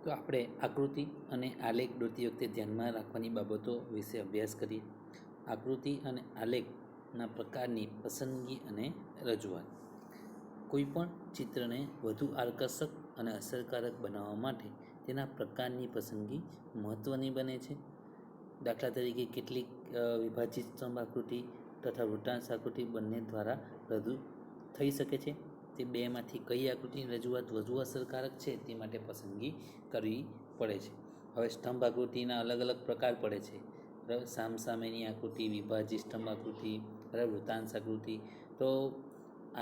તો આપણે આકૃતિ અને આલેખ દોરતી વખતે ધ્યાનમાં રાખવાની બાબતો વિશે અભ્યાસ કરીએ. આકૃતિ અને આલેખના પ્રકારની પસંદગી અને રજૂઆત. કોઈપણ ચિત્રને વધુ આકર્ષક અને અસરકારક બનાવવા માટે તેના પ્રકારની પસંદગી મહત્ત્વની બને છે. દાખલા તરીકે કેટલીક વિભાજિત સ્તંભ આકૃતિ તથા વૃત્તાંશ આકૃતિ બંને દ્વારા રજૂ થઈ શકે છે. તે બેમાંથી કઈ આકૃતિની રજૂઆત વધુ અસરકારક છે તે માટે પસંદગી કરવી પડે છે. હવે સ્તંભ આકૃતિના અલગ અલગ પ્રકાર પડે છે, બરાબર. સામસામેની આકૃતિ, વિભાજિત સ્તંભ આકૃતિ, બરાબર, વૃત્તાંશ આકૃતિ. તો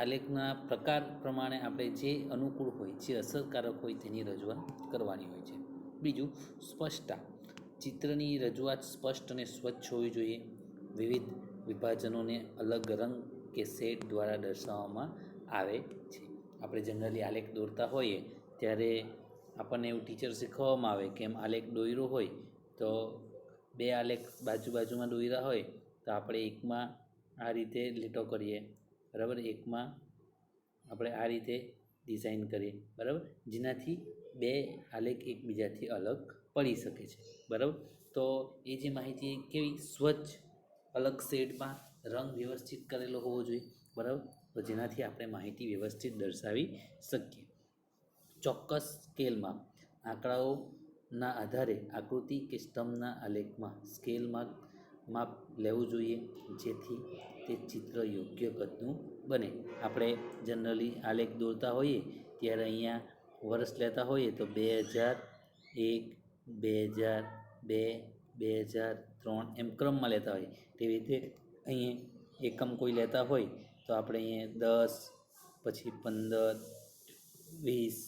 આલેખના પ્રકાર પ્રમાણે આપણે જે અનુકૂળ હોય, જે અસરકારક હોય તેની રજૂઆત કરવાની હોય છે. બીજું, સ્પષ્ટતા. ચિત્રની રજૂઆત સ્પષ્ટ અને સ્વચ્છ હોવી જોઈએ. વિવિધ વિભાજનોને અલગ રંગ કે શેડ દ્વારા દર્શાવવામાં આવે છે. આપણે જનરલી આલેખ દોરતા હોઈએ ત્યારે આપણને એવું ટીચર શીખવવામાં આવે કે એમ આલેખ દોર્યો હોય તો બે આલેખ બાજુમાં દોર્યા હોય તો આપણે એકમાં આ રીતે લીટો કરીએ, બરાબર, એકમાં આપણે આ રીતે ડિઝાઇન કરીએ, બરાબર, જેનાથી બે આલેખ એકબીજાથી અલગ પડી શકે છે, બરાબર. તો એ જે માહિતી કેવી સ્વચ્છ, અલગ શેડમાં રંગ વ્યવસ્થિત કરેલો હોવો જોઈએ, બરાબર, તો જેનાથી આપણે માહિતી વ્યવસ્થિત દર્શાવી શકીએ. ચોક્કસ સ્કેલમાં આંકડાઓના આધારે આકૃતિ કે સ્તંભના આલેખમાં સ્કેલમાં માપ લેવું જોઈએ, જેથી તે ચિત્ર યોગ્ય કદનું બને. આપણે જનરલી આલેખ દોરતા હોઈએ ત્યારે અહીંયા વર્ષ લેતા હોઈએ તો 2001, 2002, 2003 એમ ક્રમમાં લેતા હોઈએ. તેવી રીતે અહીંયા એકમ કોઈ લેતા હોય તો આપણે અહીંયા 10, પછી 15, 20,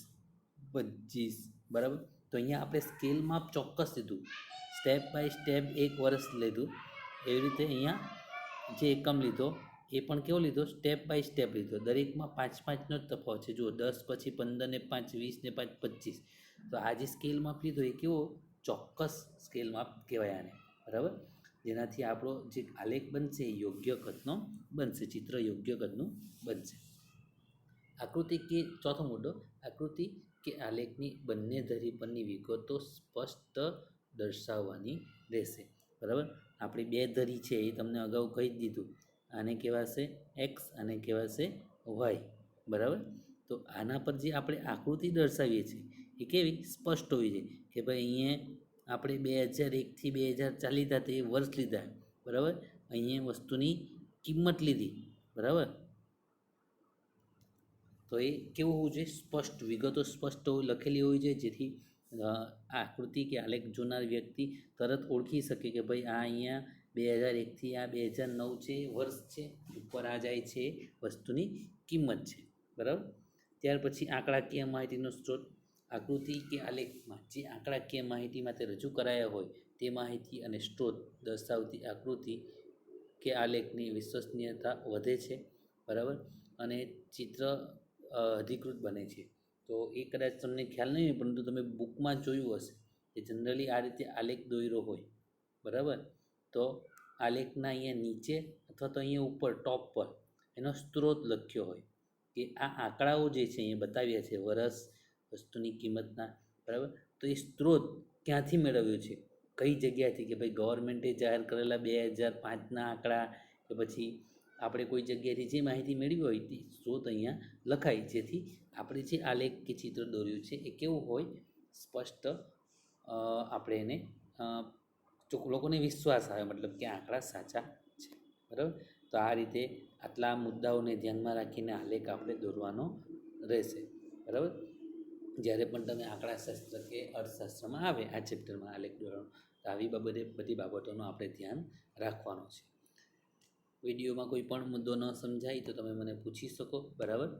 25, બરાબર. તો અહીંયા આપણે સ્કેલ માપ ચોક્કસ લીધું, સ્ટેપ બાય સ્ટેપ એક વર્ષ લીધું. એવી રીતે અહીંયા જે એકમ લીધો એ પણ કેવો લીધો, સ્ટેપ બાય સ્ટેપ લીધો. દરેકમાં 5-5નો જ તફાવત છે. જુઓ, 10 પછી 15 ને 5, 20 ને 5, 25. તો આ જે સ્કેલ માપ લીધો એ કેવો ચોક્કસ સ્કેલ માપ કહેવાય આને, બરાબર. જેનાથી આપણો જે આલેખ બનશે એ યોગ્ય કદનો બનશે, ચિત્ર યોગ્ય કદનું બનશે. આકૃતિ કે ચોથો મુદ્દો, આકૃતિ કે આલેખની બંને ધરી પરની વિગતો સ્પષ્ટ દર્શાવવાની રહેશે, બરાબર. આપણી બે ધરી છે એ તમને અગાઉ કહી જ દીધું. આને કહેવાશે એક્સ, આને કહેવાશે વાય, બરાબર. તો આના પર જે આપણે આકૃતિ દર્શાવીએ છીએ એ કેવી સ્પષ્ટ હોવી જોઈએ કે ભાઈ અહીંયા આપણે 2001થી 2004 લીધા તો એ વર્ષ લીધા, બરાબર. અહીંયા વસ્તુની કિંમત લીધી, બરાબર. તો એ કેવું હોવું જોઈએ, સ્પષ્ટ, વિગતો સ્પષ્ટ લખેલી હોવી જોઈએ, જેથી આ આકૃતિ કે આલેખ જોનાર વ્યક્તિ તરત ઓળખી શકે કે ભાઈ આ અહીંયા 2001થી આ 2009 છે, વર્ષ છે, ઉપર આ જાય છે વસ્તુની કિંમત છે, બરાબર. ત્યાર પછી આંકડાકીય માહિતીનો સ્ત્રોત. આકૃતિ કે આલેખમાં જે આંકડાકીય માહિતી માટે રજૂ કરાયા હોય તે માહિતી અને સ્ત્રોત દર્શાવતી આકૃતિ કે આલેખની વિશ્વસનીયતા વધે છે, બરાબર, અને ચિત્ર અધિકૃત બને છે. તો એ કદાચ તમને ખ્યાલ નહીં હોય, પરંતુ તમે બુકમાં જોયું હશે કે જનરલી આ રીતે આલેખ દોર્યો હોય, બરાબર. તો આલેખના અહીંયા નીચે અથવા તો અહીંયા ઉપર ટોપ પર એનો સ્ત્રોત લખ્યો હોય કે આ આંકડાઓ જે છે અહીંયા બતાવ્યા છે વર્ષ, વસ્તુની કિંમતના, બરાબર. તો એ સ્ત્રોત ક્યાંથી મેળવ્યો છે, કઈ જગ્યાએથી, કે ભાઈ ગવર્મેન્ટે જાહેર કરેલા 2005ના આંકડા, કે પછી આપણે કોઈ જગ્યાએથી જે માહિતી મેળવી હોય તે સ્ત્રોત અહીંયા લખાય, જેથી આપણે જે આલેખ કે ચિત્ર દોર્યું છે એ કેવું હોય, સ્પષ્ટ, આપણે એને લોકોને વિશ્વાસ આવે, મતલબ કે આંકડા સાચા છે, બરાબર. તો આ રીતે આટલા મુદ્દાઓને ધ્યાનમાં રાખીને આલેખ આપણે દોરવાનો રહેશે, બરાબર. જ્યારે પણ તમે આંકડાશાસ્ત્ર કે અર્થશાસ્ત્રમાં આવે આ ચેપ્ટરમાં આલેખ દોરવાનો, તો આવી બાબતે બધી બાબતોનું આપણે ધ્યાન રાખવાનું છે. વિડીયોમાં કોઈ પણ મુદ્દો ન સમજાય તો તમે મને પૂછી શકો, બરાબર.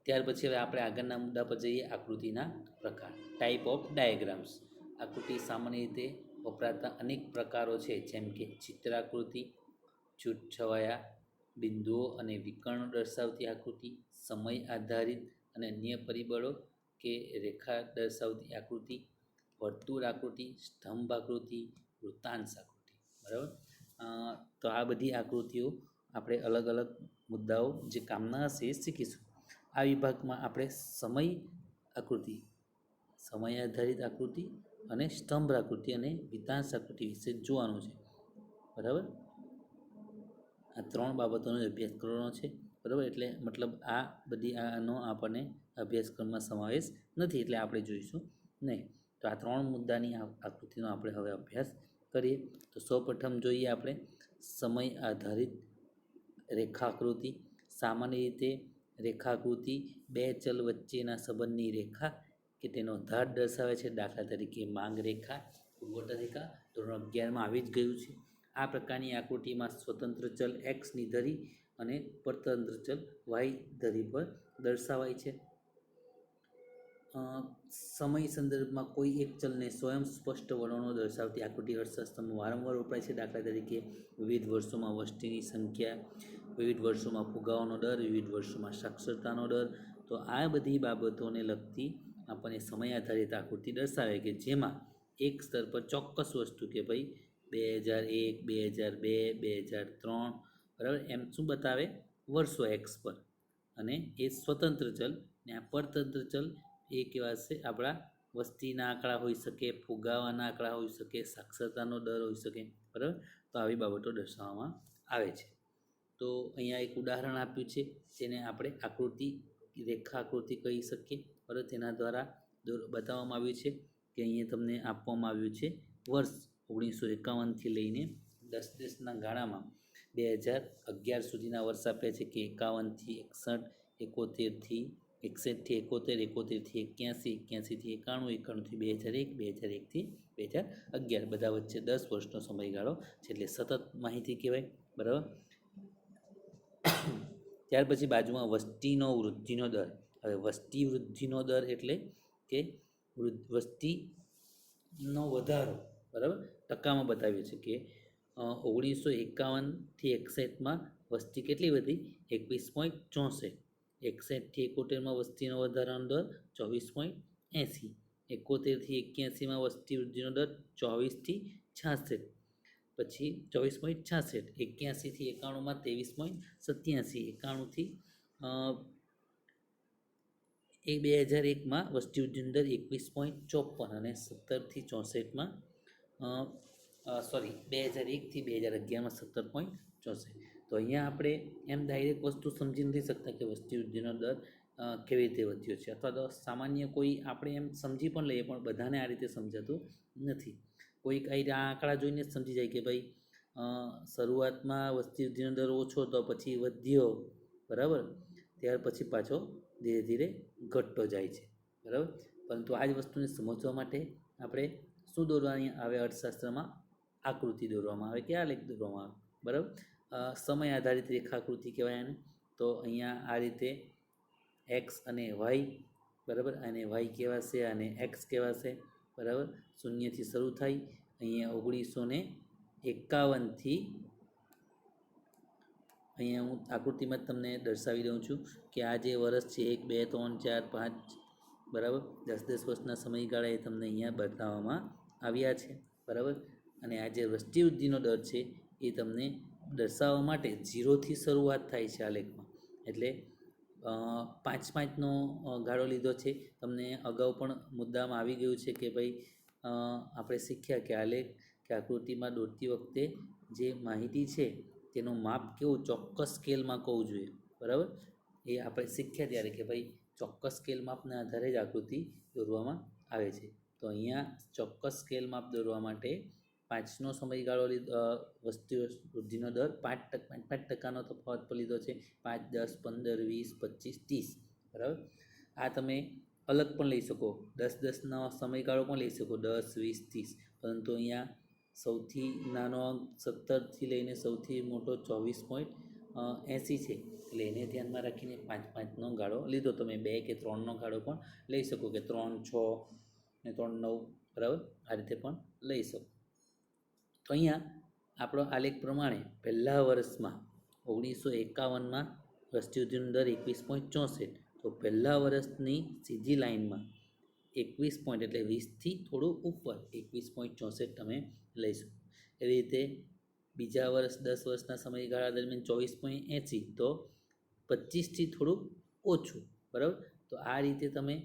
ત્યાર પછી હવે આપણે આગળના મુદ્દા પર જઈએ, આકૃતિના પ્રકાર, ટાઈપ ઓફ ડાયાગ્રામ્સ. આકૃતિ સામાન્ય રીતે વપરાતા અનેક પ્રકારો છે, જેમ કે ચિત્રાકૃતિ, છૂટછવાયા બિંદુઓ અને વિકર્ણો દર્શાવતી આકૃતિ, સમય આધારિત અને અન્ય પરિબળો કે રેખા દર્શાવતી આકૃતિ, વર્તુળ આકૃતિ, સ્તંભ આકૃતિ, વૃત્તાંશ આકૃતિ, બરાબર. તો આ બધી આકૃતિઓ આપણે અલગ અલગ મુદ્દાઓ જે કામના હશે એ શીખીશું. આ વિભાગમાં આપણે સમય આકૃતિ, સમય આધારિત આકૃતિ અને સ્તંભ આકૃતિ અને વિતાંશ આકૃતિ વિશે જોવાનું છે. બરાબર, આ 3 બાબતોનો અભ્યાસ કરવાનો છે. બરાબર, એટલે મતલબ આ બધી આનો આપણને અભ્યાસક્રમમાં સમાવેશ નથી, એટલે આપણે જોઈશું નહીં. તો આ 3 મુદ્દાની આકૃતિનો આપણે હવે અભ્યાસ કરીએ. તો સૌપ્રથમ જોઈએ આપણે સમય આધારિત રેખાકૃતિ. સામાન્ય રીતે રેખાકૃતિ 2 ચલ વચ્ચેના સંબંધની રેખા કે તેનો ધાર દર્શાવે છે. દાખલા તરીકે માંગ રેખા, પૂર્વોત્તર રેખા ધોરણ 11માં આવી જ ગયું છે. આ પ્રકારની આકૃતિમાં સ્વતંત્ર ચલ એક્સની ધરી અને પરતંત્ર ચલ વાય ધરી પર દર્શાવાય છે. સમય સંદર્ભમાં કોઈ એક ચલને સ્વયં સ્પષ્ટ વર્ણનો દર્શાવતી આકૃતિ અર્થશાસ્ત્રમાં વારંવાર વપરાય છે. દાખલા તરીકે વિવિધ વર્ષોમાં વસ્તીની સંખ્યા, વિવિધ વર્ષોમાં ફુગાવાનો દર, વિવિધ વર્ષોમાં સાક્ષરતાનો દર. તો આ બધી બાબતોને લગતી આપણને સમય આધારિત આકૃતિ દર્શાવે કે જેમાં એક સ્તર પર ચોક્કસ વસ્તુ કે ભાઈ 2001, 2002, 2003 બરાબર એમ શું બતાવે વર્ષો એક્સ પર, અને એ સ્વતંત્ર ચલ. ને આ પરતંત્ર ચલ એ કેવા છે આપણા વસ્તીના આંકડા હોઈ શકે, ફુગાવાના આંકડા હોઈ શકે, સાક્ષરતાનો દર હોઈ શકે. બરાબર, તો આવી બાબતો દર્શાવવામાં આવે છે. તો અહીંયા એક ઉદાહરણ આપ્યું છે જેને આપણે આકૃતિ રેખા આકૃતિ કહી શકીએ. બરાબર, તેના દ્વારા બતાવવામાં આવ્યું છે કે અહીંયા તમને આપવામાં આવ્યું છે વર્ષ 1951થી લઈને 10 ગાળામાં 2011 સુધીના વર્ષ આપ્યા છે કે 51થી 61, 71થી 61થી 71, 71થી 81, 81થી 91, 91થી 2001, 2001થી 2011 બધા વચ્ચે 10 વર્ષનો સમયગાળો છે, એટલે સતત માહિતી કહેવાય. બરાબર, ત્યાર પછી બાજુમાં વસ્તીનો વૃદ્ધિનો દર. હવે વસ્તી વૃદ્ધિનો દર એટલે કે વસ્તીનો વધારો. બરાબર, ટકામાં બતાવ્યું છે કે 1951થી 61માં વસ્તી કેટલી વધી? 21.64. 61થી 71માં વસ્તીનો વધારાનો દર 24.80. 71થી 81માં વસ્તી વૃદ્ધિનો દર 24થી 66. પછી 24.66. 81થી 91માં 23.87. 91થી 2001માં વસ્તી વૃદ્ધિનો દર 21.54 અને 17થી 64માં 2001થી 2011માં 17.64. તો અહીંયા આપણે એમ ડાયરેક્ટ વસ્તુ સમજી નથી શકતા કે વસ્તી વૃદ્ધિનો દર કેવી રીતે વધ્યો છે, અથવા તો સામાન્ય કોઈ આપણે એમ સમજી પણ લઈએ પણ બધાને આ રીતે સમજાતું નથી. કોઈક આ આંકડા જોઈને જ સમજી જાય કે ભાઈ શરૂઆતમાં વસ્તી વૃદ્ધિનો દર ઓછો તો પછી વધ્યો. બરાબર, ત્યાર પછી પાછો ધીરે ધીરે ઘટતો જાય છે. બરાબર, પરંતુ આ જ વસ્તુને સમજવા માટે આપણે શું દોરવાની આવે? અર્થશાસ્ત્રમાં આકૃતિ દોરવામાં આવે કે આલેખ દોરવામાં આવે. બરાબર, સમય આધારિત રેખાકૃતિ કહેવાય એને. તો અહીંયા આ રીતે એક્સ અને વાય, બરાબર, અને વાય કહેવાશે અને એક્સ કહેવાશે. બરાબર, શૂન્યથી શરૂ થાય. અહીંયા 1951થી અહીંયા હું આકૃતિમાં જ તમને દર્શાવી દઉં છું કે આ જે વર્ષ છે 1, 2, 3, 4, 5 બરાબર 10 વર્ષના સમયગાળા એ તમને અહીંયા બતાવવામાં આવ્યા છે. બરાબર, અને આ જે વસ્તી વૃદ્ધિનો દર છે એ તમને દર્શાવવા માટે 0થી શરૂઆત થાય છે આલેખમાં. એટલે 5-5નો ગાળો લીધો છે. તમને અગાઉ પણ મુદ્દામાં આવી ગયું છે કે ભાઈ આપણે શીખ્યા કે આલેખ કે આકૃતિમાં દોરતી વખતે જે માહિતી છે તેનું માપ કેવું ચોક્કસ સ્કેલમાં કહું જોઈએ. બરાબર, એ આપણે શીખ્યા ત્યારે કે ભાઈ ચોક્કસ સ્કેલ માપના આધારે જ આકૃતિ દોરવામાં આવે છે. તો અહીંયા ચોક્કસ સ્કેલ માપ દોરવા માટે 5નો સમયગાળો વસ્તી વૃદ્ધિનો દર 5% તફાવત પર લીધો છે. 5, 10, 15, 20, 25, 30. બરાબર, આ તમે અલગ પણ લઈ શકો, 10-10નો સમયગાળો પણ લઈ શકો, 10, 20, 30. પરંતુ અહીંયા સૌથી નાનો અંક 17થી લઈને સૌથી મોટો 24.80 છે, એટલે એને ધ્યાનમાં રાખીને 5-5નો ગાળો લીધો. તમે 2 કે 3નો ગાળો પણ લઈ શકો કે 3, 6 ને 3, 9. બરાબર, આ રીતે પણ લઈ શકો. તો અહીંયા આપણો આલેખ પ્રમાણે પહેલા વર્ષમાં 1951માં વસ્તી વૃદ્ધિનો દર 21.64. તો પહેલા વર્ષની સીધી લાઇનમાં 21 પોઈન્ટ એટલે 20થી થોડું ઉપર 21.64 તમે લઈશું. એવી રીતે બીજા વર્ષ 10 વર્ષના સમયગાળા દરમિયાન 24.80, તો 25થી થોડું ઓછું. બરાબર, તો આ રીતે તમે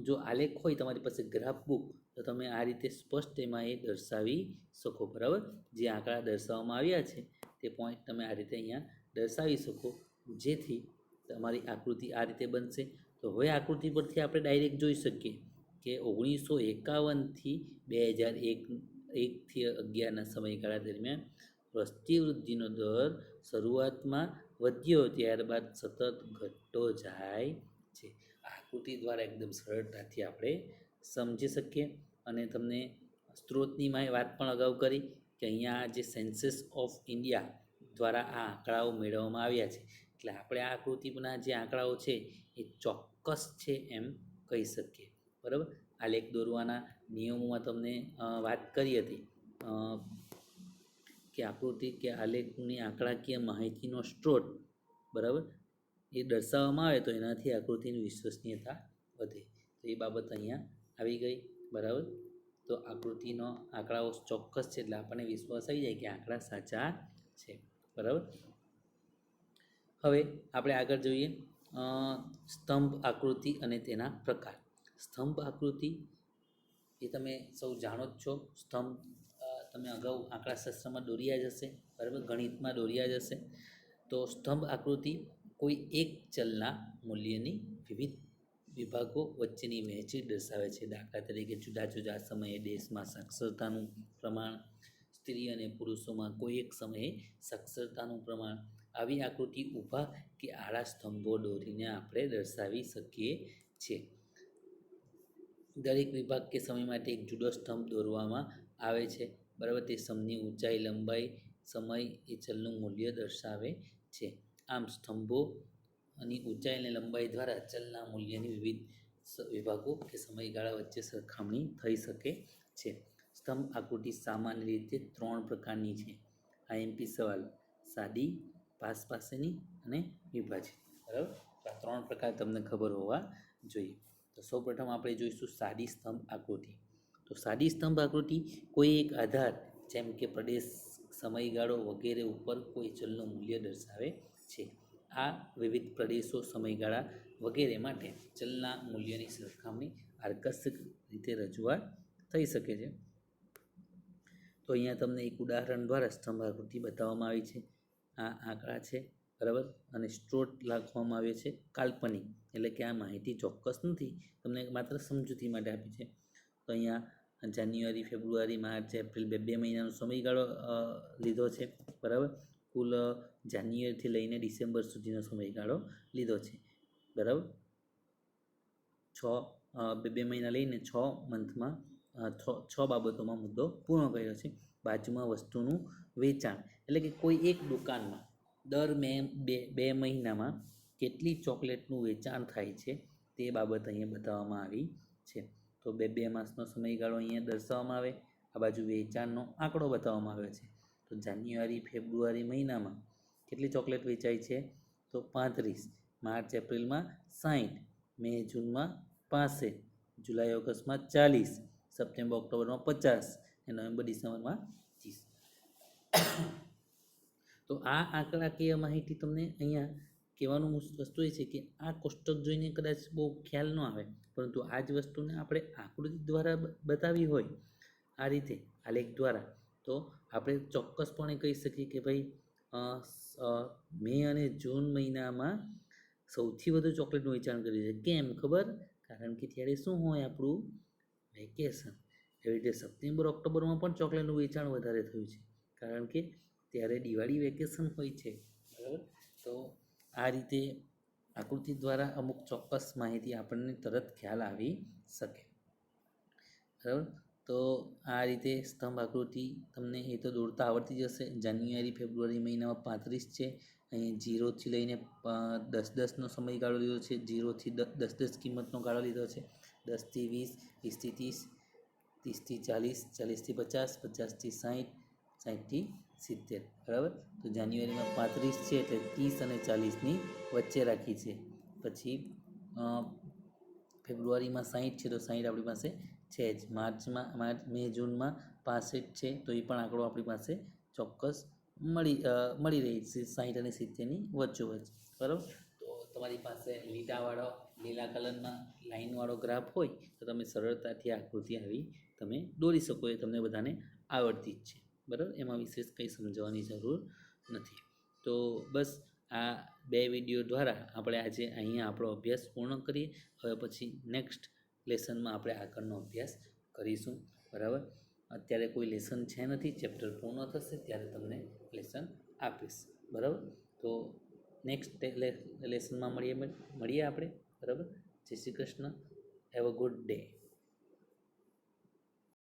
જો આલેખ હોય તમારી પાસે ગ્રાફ બુક તો તમે આ રીતે સ્પષ્ટ એમાં એ દર્શાવી શકો, બરાબર. જે આંકડા દર્શાવવામાં આવ્યા છે તે પોઈન્ટ તમે આ રીતે અહીંયા દર્શાવી શકો, જેથી તમારી આકૃતિ આ રીતે બનશે. તો હવે આકૃતિ પરથી આપણે ડાયરેક્ટ જોઈ શકીએ કે 1951થી 2001થી 11ના સમયગાળા દરમિયાન વસ્તી વૃદ્ધિનો દર શરૂઆતમાં વધ્યો, ત્યારબાદ સતત ઘટતો જાય છે. આકૃતિ દ્વારા એકદમ સરળતાથી આપણે સમજી શકીએ. અને તમને સ્ત્રોતની વાત પણ અગાઉ કરી કે અહીંયા જે સેન્સસ ઓફ ઇન્ડિયા દ્વારા આ આંકડાઓ મેળવવામાં આવ્યા છે, એટલે આપણે આ આકૃતિના જે આંકડાઓ છે એ ચોક્કસ છે એમ કહી શકીએ, બરાબર. આલેખ દોરવાના નિયમોમાં તમને વાત કરી હતી કે આકૃતિ કે આલેખની આંકડાકીય માહિતીનો સ્ત્રોત, બરાબર, એ દર્શાવવામાં આવે તો એનાથી આકૃતિની વિશ્વસનીયતા વધે. તો એ બાબત અહીંયા આવી ગઈ, બરાબર. તો આકૃતિનો આંકડાઓ ચોક્કસ છે એટલે આપણને વિશ્વાસ આવી જાય કે આંકડા સાચા છે, બરાબર. હવે આપણે આગળ જોઈએ સ્તંભ આકૃતિ અને તેના પ્રકાર. સ્તંભ આકૃતિ એ તમે સૌ જાણો જ છો. સ્તંભ તમે અગાઉ આંકડાશાસ્ત્રમાં દોર્યા જ હશે, બરાબર, ગણિતમાં દોર્યા જ હશે. તો સ્તંભ આકૃતિ કોઈ એક ચલના મૂલ્યની વિવિધ વિભાગો વચ્ચેની વહેંચણી દર્શાવે છે. દાખલા તરીકે જુદા જુદા સમયે દેશમાં સાક્ષરતાનું પ્રમાણ, સ્ત્રી અને પુરુષોમાં કોઈ એક સમયે સાક્ષરતાનું પ્રમાણ. આવી આકૃતિ ઊભા કે આડા સ્તંભો દોરીને આપણે દર્શાવી શકીએ છીએ. દરેક વિભાગ કે સમય માટે એક જુદો સ્તંભ દોરવામાં આવે છે, બરાબર. તે સ્તંભની ઊંચાઈ, લંબાઈ, સમય એ ચલનું મૂલ્ય દર્શાવે છે. આમ સ્તંભોની ઊંચાઈ અને લંબાઈ દ્વારા ચલના મૂલ્યની વિવિધ વિભાગો કે સમયગાળા વચ્ચે સરખામણી થઈ શકે છે. સ્તંભ આકૃતિ સામાન્ય રીતે 3 પ્રકારની છે. આઈએમપી સવાલ: સાદી, પાસ પાસેની અને વિભાજિત, બરાબર. આ 3 પ્રકાર તમને ખબર હોવા જોઈએ. તો સૌપ્રથમ આપણે જોઈશું સાદી સ્તંભ આકૃતિ. તો સાદી સ્તંભ આકૃતિ કોઈ એક આધાર જેમ કે પ્રદેશ, સમયગાળો વગેરે ઉપર કોઈ ચલનું મૂલ્ય દર્શાવે છે. આ વિવિધ પ્રદેશો, સમયગાળા વગેરે માટે ચલના મૂલ્યની સરખામણી આકર્ષક રીતે રજૂઆત થઈ શકે છે. તો અહીંયા તમને એક ઉદાહરણ દ્વારા સ્તંભ આકૃતિ બતાવવામાં આવી છે. આ આંકડા છે, બરાબર, અને સ્ત્રોત લખવામાં આવ્યો છે કાલ્પનિક, એટલે કે આ માહિતી ચોક્કસ નથી, તમને માત્ર સમજૂતી માટે આપી છે. તો અહીંયા જાન્યુઆરી, ફેબ્રુઆરી, માર્ચ, એપ્રિલ બે મહિનાનો સમયગાળો લીધો છે, બરાબર. કુલ જાન્યુઆરીથી લઈને ડિસેમ્બર સુધીનો સમયગાળો લીધો છે, બરાબર. બે મહિના લઈને 6 મંથમાં 6 બાબતોમાં મુદ્દો પૂર્ણ કર્યો છે. બાજુમાં વસ્તુનું વેચાણ, એટલે કે કોઈ એક દુકાનમાં દર બે મહિનામાં કેટલી ચોકલેટનું વેચાણ થાય છે તે બાબત અહીંયા બતાવવામાં આવી છે. તો બે માસનો સમયગાળો અહીંયા દર્શાવવામાં આવે. આ બાજુ વેચાણનો આંકડો બતાવવામાં આવ્યો છે. તો જાન્યુઆરી, ફેબ્રુઆરી મહિનામાં કેટલી ચોકલેટ વેચાય છે? તો 35. માર્ચ, એપ્રિલમાં 60, મે, જૂનમાં 65, જુલાઈ, ઓગસ્ટમાં 40, સપ્ટેમ્બર, ઓક્ટોબરમાં 50 અને નવેમ્બર, ડિસેમ્બરમાં 30. તો આ આંકડાકીય માહિતી તમને અહીંયા કહેવાનું વસ્તુ એ છે કે આ કોષ્ટક જોઈને કદાચ બહુ ખ્યાલ ન આવે, પરંતુ આ જ વસ્તુને આપણે આકૃતિ દ્વારા બતાવી હોય આ રીતે આલેખ દ્વારા, તો આપણે ચોક્કસપણે કહી શકીએ કે ભાઈ મે અને જૂન મહિનામાં સૌથી વધુ ચોકલેટનું વેચાણ કર્યું છે. કેમ ખબર? કારણ કે ત્યારે શું હોય, આપણું વેકેશન. એવી રીતે સપ્ટેમ્બર, ઓક્ટોબરમાં પણ ચોકલેટનું વેચાણ વધારે થયું છે, કારણ કે ત્યારે દિવાળી વેકેશન હોય છે, બરાબર. તો આ રીતે આકૃતિ દ્વારા અમુક ચોક્કસ માહિતી આપણને તરત ખ્યાલ આવી શકે, બરાબર. તો આ રીતે સ્તંભ આકૃતિ તમને એ તો દોરતા આવડતી જ હશે. જાન્યુઆરી, ફેબ્રુઆરી મહિનામાં 35 છે. અહીં 0થી લઈને 10-10નો સમયગાળો લીધો છે. 0થી 10 કિંમતનો ગાળો લીધો છે. 10થી 20, 20થી 30, 30થી 40, 40થી 50, 50થી 60, 60થી 70, બરાબર. તો જાન્યુઆરીમાં 35 છે એટલે 30 અને 40ની વચ્ચે રાખી છે. પછી ફેબ્રુઆરીમાં 60 છે તો 60 આપણી પાસે છે જ. મે, જૂનમાં 65 છે તો એ પણ આંકડો આપણી પાસે ચોક્કસ મળી રહી છે 60 અને 70ની વચ્ચોવચ્ચ, બરાબર. તો તમારી પાસે લીટાવાળો લીલા કલરના લાઇનવાળો ગ્રાફ હોય તો તમે સરળતાથી આકૃતિ આવી તમે દોરી શકો. એ તમને બધાને આવડતી જ છે, બરાબર. એમાં વિશેષ કંઈ સમજવાની જરૂર નથી. તો બસ આ 2 વિડીયો દ્વારા આપણે આજે અહીંયા આપણો અભ્યાસ પૂર્ણ કરીએ. હવે પછી નેક્સ્ટ લેસનમાં આપણે આગળનો અભ્યાસ કરીશું, બરાબર. અત્યારે કોઈ લેસન છે નથી, ચેપ્ટર પૂર્ણ થશે ત્યારે તમને લેસન આપીશ, બરાબર. તો નેક્સ્ટ લેસનમાં મળીએ આપણે, બરાબર. જય Shri Krishna. Have a good day.